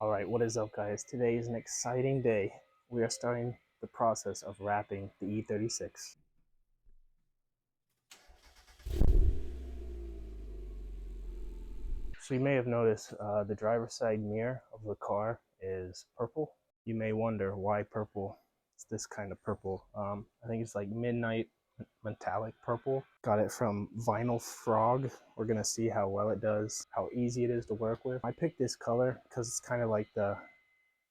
All right, what is up, guys? Today is an exciting day. We are starting the process of wrapping the E36. So you may have noticed the driver's side mirror of the car is purple. You may wonder why purple. It's this kind of purple. I think it's like midnight metallic purple. Got it from Vinyl Frog. We're gonna see how well it does, how easy it is to work with. I picked this color because it's kind of like the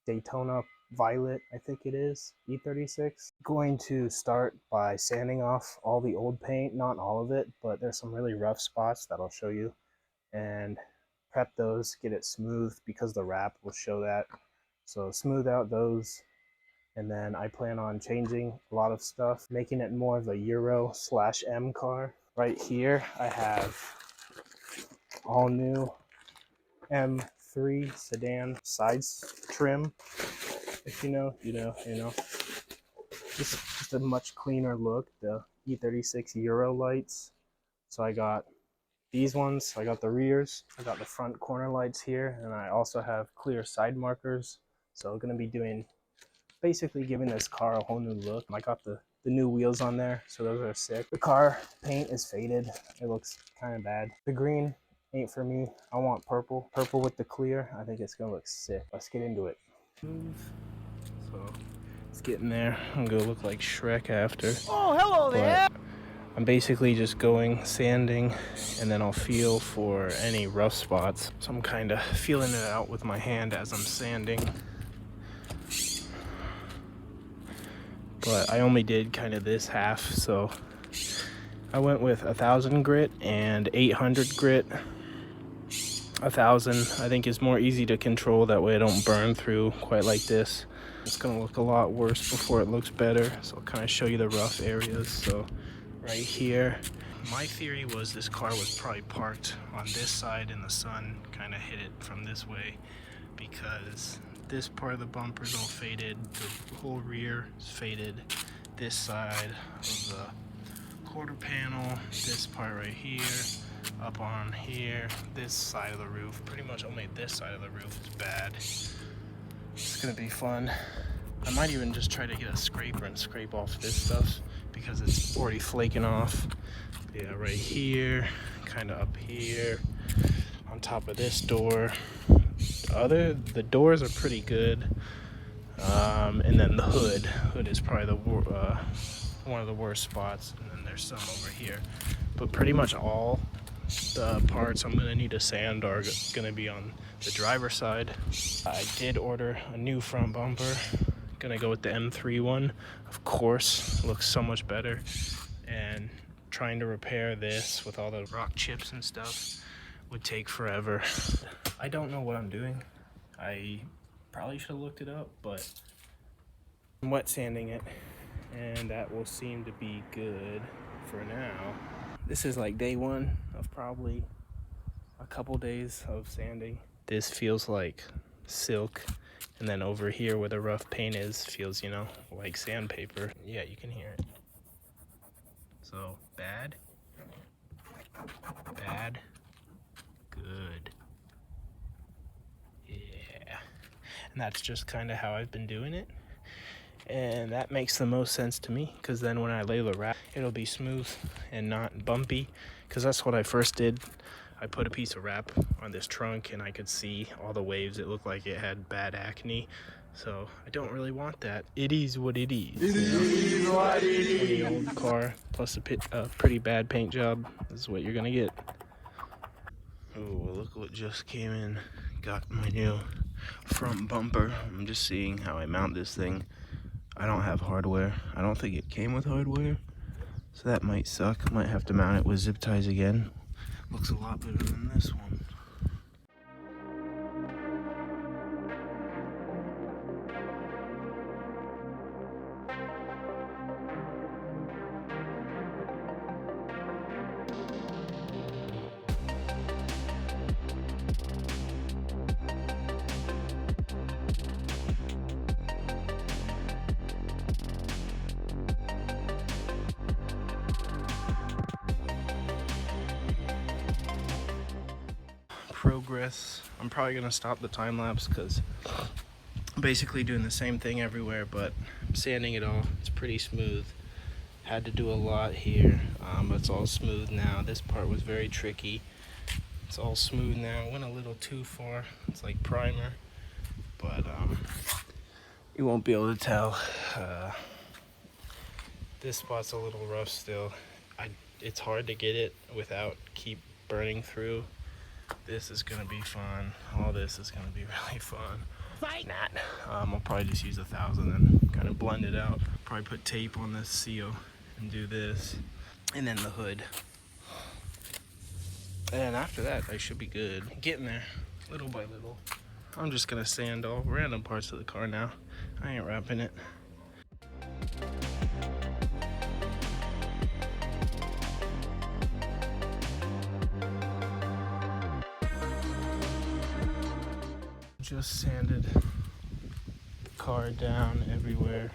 Daytona Violet, I think it is, E36. Going to start by sanding off all the old paint, not all of it, but there's some really rough spots that I'll show you, and prep those, get it smooth because the wrap will show that. So smooth out those, and then I plan on changing a lot of stuff, making it more of a Euro/M car. Right here I have all new M3 sedan sides trim. If you know, you know. Just a much cleaner look. The E36 Euro lights. So I got these ones. I got the rears. I got the front corner lights here, and I also have clear side markers. So I'm gonna be doing, basically giving this car a whole new look. I got the new wheels on there, so those are sick. The car paint is faded. It looks kind of bad. The green ain't for me. I want purple. Purple with the clear. I think it's gonna look sick. Let's get into it. So it's getting there. I'm gonna look like Shrek after. Oh, hello there! I'm basically just going sanding, and then I'll feel for any rough spots. So I'm kind of feeling it out with my hand as I'm sanding. But I only did kind of this half, so I went with 1,000 grit and 800 grit. 1,000 I think is more easy to control, that way I don't burn through quite like this. It's gonna look a lot worse before it looks better, so I'll kind of show you the rough areas. So right here, my theory was this car was probably parked on this side and the sun kind of hit it from this way, because this part of the bumper is all faded, the whole rear is faded, this side of the quarter panel, this part right here, up on here, this side of the roof, pretty much only this side of the roof is bad. It's gonna be fun. I might even just try to get a scraper and scrape off this stuff because it's already flaking off. Yeah, right here, kind of up here, on top of this door. The doors are pretty good, and then the hood is probably one of the worst spots, and then there's some over here. But pretty much all the parts I'm gonna need to sand are gonna be on the driver's side. I did order a new front bumper. Gonna go with the M3 one, of course. Looks so much better. And trying to repair this with all the rock chips and stuff would take forever. I don't know what I'm doing. I probably should have looked it up, but I'm wet sanding it, and that will seem to be good for now. This is like day one of probably a couple days of sanding. This feels like silk, and then over here where the rough paint is feels, you know, like sandpaper. Yeah, you can hear it. So bad, good. Yeah, and that's just kind of how I've been doing it. And that makes the most sense to me, because then when I lay the wrap, it'll be smooth and not bumpy, because that's what I first did. I put a piece of wrap on this trunk and I could see all the waves. It looked like it had bad acne, so I don't really want that. It is what it is. It is what it is. The old car plus a pretty bad paint job is what you're gonna get. Oh, look what just came in. Got my new front bumper. I'm just seeing how I mount this thing. I don't have hardware. I don't think it came with hardware, so that might suck. Might have to mount it with zip ties again. Looks a lot better than this one. Progress. I'm I'm probably gonna stop the time lapse because I'm basically doing the same thing everywhere, but I'm sanding it all. It's pretty smooth. Had to do a lot here, but it's all smooth now. This part was very tricky. It's all smooth now. Went a little too far. It's like primer, but you won't be able to tell. This spot's a little rough still. It's hard to get it without keep burning through. This is gonna be fun. All this is gonna be really fun. I'll probably just use 1,000 and kind of blend it out. Probably put tape on this seal and do this, and then the hood. And after that, I should be good. Getting there, little by little. I'm just gonna sand all random parts of the car now. I ain't wrapping it. Just sanded the car down everywhere.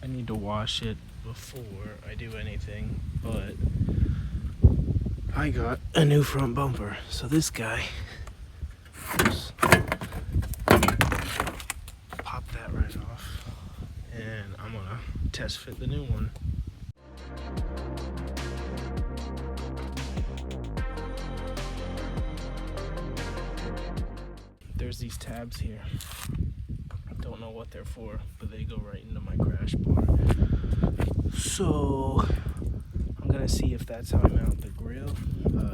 I need to wash it before I do anything, but I got a new front bumper. So this guy, oops, pop that right off, and I'm gonna test fit the new one. There's these tabs here. I don't know what they're for, but they go right into my crash bar. So I'm gonna see if that's how I mount the grill.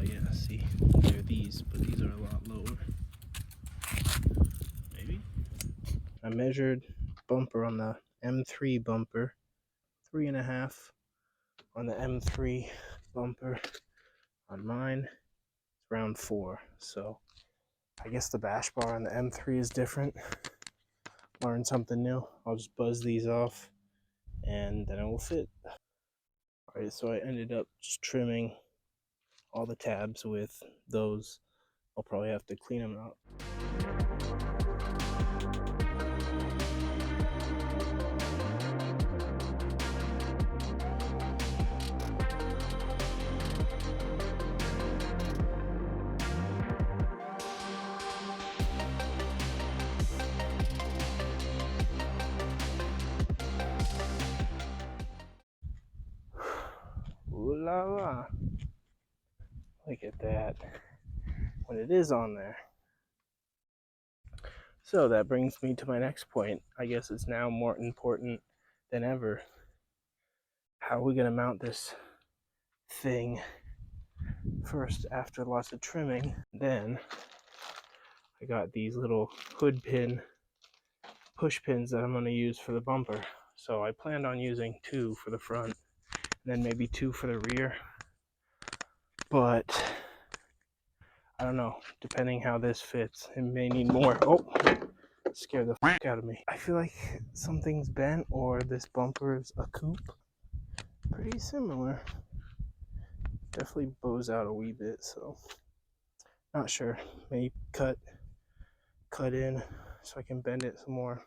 Yeah, see, they're these, but these are a lot lower. Maybe. I measured bumper on the M3 bumper, 3.5. On the M3 bumper on mine, it's around 4. So I guess the bash bar on the M3 is different. Learn something new. I'll just buzz these off and then it will fit. Alright, so I ended up just trimming all the tabs with those. I'll probably have to clean them out. Ooh la la. Look at that. When it is on there. So that brings me to my next point. I guess it's now more important than ever. How are we gonna mount this thing? First, after lots of trimming, then I got these little hood pin push pins that I'm gonna use for the bumper. So I planned on using 2 for the front, and then maybe 2 for the rear. But I don't know, depending how this fits, it may need more. Oh, scared the fuck out of me. I feel like something's bent or this bumper is a coupe. Pretty similar. Definitely bows out a wee bit, so not sure. Maybe cut in so I can bend it some more.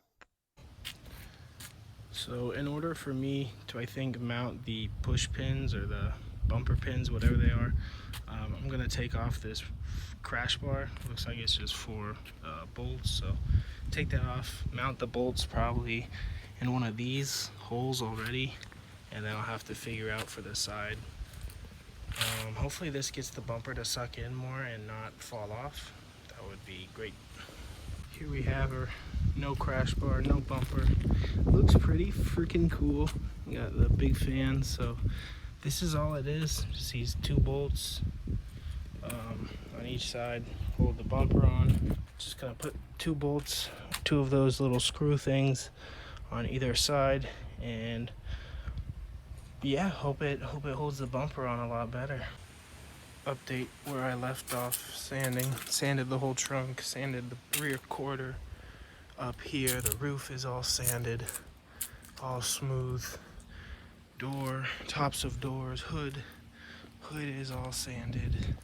So in order for me to, I think, mount the push pins or the bumper pins, whatever they are, I'm gonna take off this crash bar. Looks like it's just 4 bolts, so take that off, mount the bolts probably in one of these holes already, and then I'll have to figure out for the side. Hopefully this gets the bumper to suck in more and not fall off. That would be great. Here we have her. No crash bar, no bumper. Looks pretty freaking cool. We got the big fan, so this is all it is. Just these 2 bolts on each side. Hold the bumper on. Just gonna put 2 bolts, 2 of those little screw things on either side, and yeah, hope it holds the bumper on a lot better. Update where I left off sanding. Sanded the whole trunk, sanded the rear quarter. Up here, the roof is all sanded, all smooth. Door, tops of doors, hood is all sanded.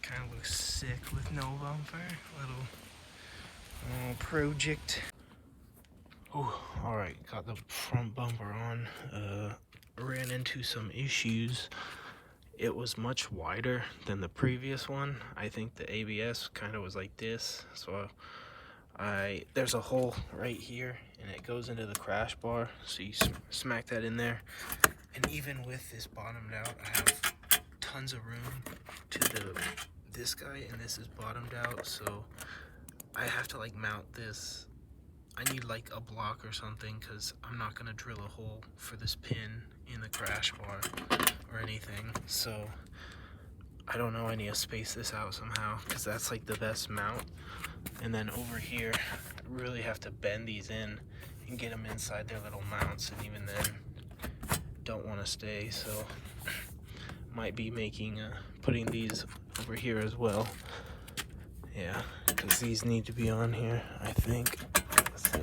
Kind of looks sick with no bumper. Little project. Oh, all right, got the front bumper on. Ran into some issues It was much wider than the previous one. I think the ABS kind of was like this, so there's a hole right here and it goes into the crash bar, so you smack that in there. And even with this bottomed out, I have tons of room to this guy, and this is bottomed out, so I have to like mount this. I need like a block or something, because I'm not gonna drill a hole for this pin in the crash bar or anything. So I don't know, I need to space this out somehow, because that's like the best mount. And then over here, I really have to bend these in and get them inside their little mounts, and even then don't want to stay, so might be making putting these over here as well. Yeah, because these need to be on here, I think. Let's see.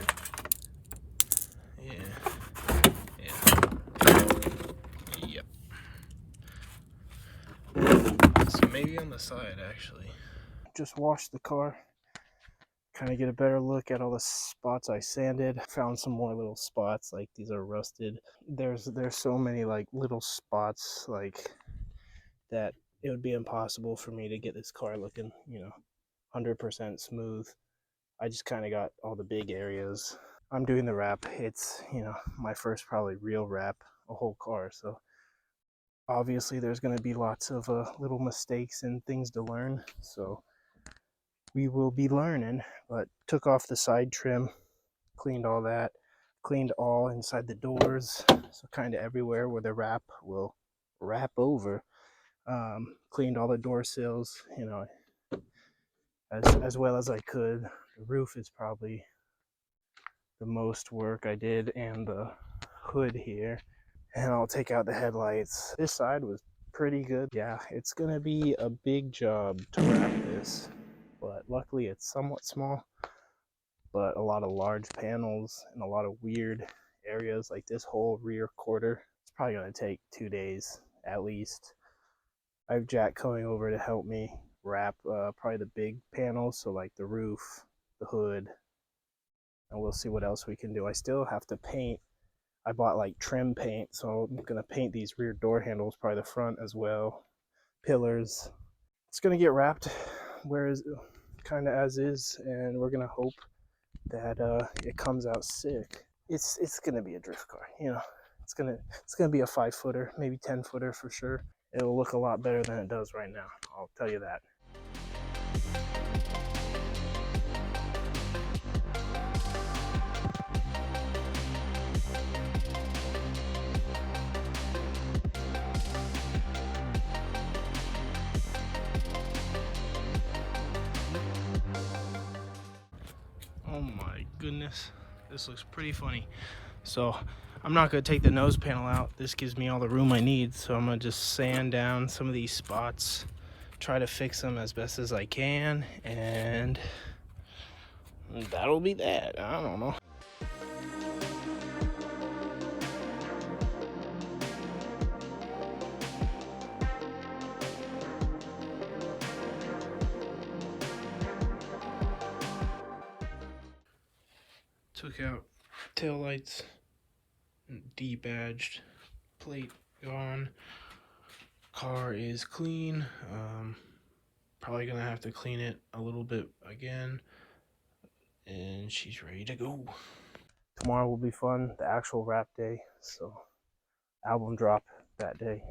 Yep. So maybe on the side, actually. Just washed the car, kind of get a better look at all the spots I sanded. Found some more little spots, like these are rusted. There's so many like little spots like that it would be impossible for me to get this car looking, 100% smooth. I just kind of got all the big areas. I'm doing the wrap. It's, my first probably real wrap a whole car, so obviously there's going to be lots of little mistakes and things to learn, so we will be learning. But took off the side trim, cleaned all that, cleaned all inside the doors, so kind of everywhere where the wrap will wrap over. Cleaned all the door sills, as well as I could. The roof is probably the most work I did, and the hood here. And I'll take out the headlights. This side was pretty good. Yeah, it's gonna be a big job to wrap this, but luckily it's somewhat small, but a lot of large panels and a lot of weird areas, like this whole rear quarter. It's probably gonna take 2 days at least. I have Jack coming over to help me wrap probably the big panels, so like the roof, the hood, and we'll see what else we can do. I still have to paint. I bought like trim paint, so I'm gonna paint these rear door handles, probably the front as well, pillars. It's gonna get wrapped kind of as is, and we're gonna hope that it comes out sick. It's gonna be a drift car, It's gonna be a 5-footer, maybe 10-footer for sure. It'll look a lot better than it does right now, I'll tell you that. Oh my goodness, this looks pretty funny. So I'm not going to take the nose panel out. This gives me all the room I need, so I'm going to just sand down some of these spots, try to fix them as best as I can, and that'll be that. I don't know. Took out tail lights, debadged, plate gone, car is clean. Probably gonna have to clean it a little bit again, and she's ready to go. Tomorrow will be fun, the actual wrap day, so album drop that day.